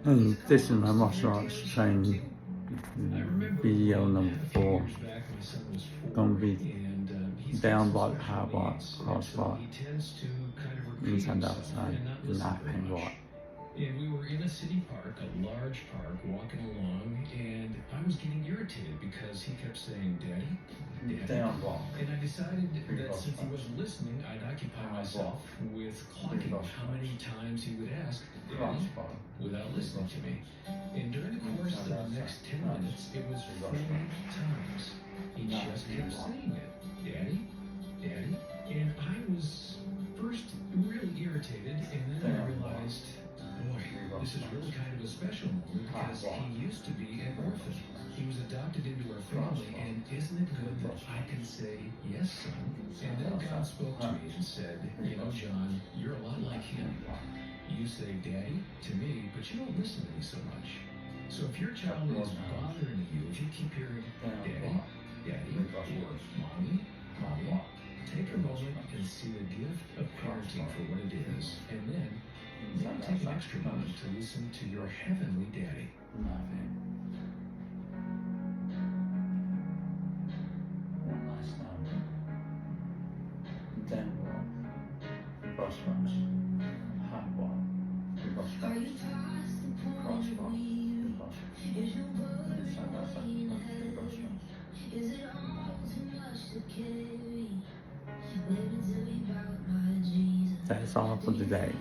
And this is my martial arts training video number 4. Don't be down by the high bar, cross bar, inside outside, not hang bar. And we were in a city park, a large park, walking along, and I was getting irritated because he kept saying, Daddy, Daddy. Down bar. And I decided that since he wasn't listening, I'd occupy myself with clocking how many times he would ask, Daddy, without listening to me. And during the course of the next 10 minutes, it was 4 times. He just kept saying it, Daddy, Daddy. And I was first really irritated, and then I realized, boy, this is really kind of a special moment because he used to be an orphan. He was adopted into our family, and isn't it good that I can say, yes, son? And then God spoke to me and said, you know, John, you're a lot like him. You say daddy to me, but you don't listen to me so much. So if your child is bothering you, if you keep hearing daddy, daddy, or mommy, mommy, take a moment and see the gift of parenting for what it is, and then maybe take an extra moment to listen to your heavenly daddy. One last time. Down bar, cross bars, high bar, cross bars, cross bar, cross bars, inside outside, cross bars. That's all for today.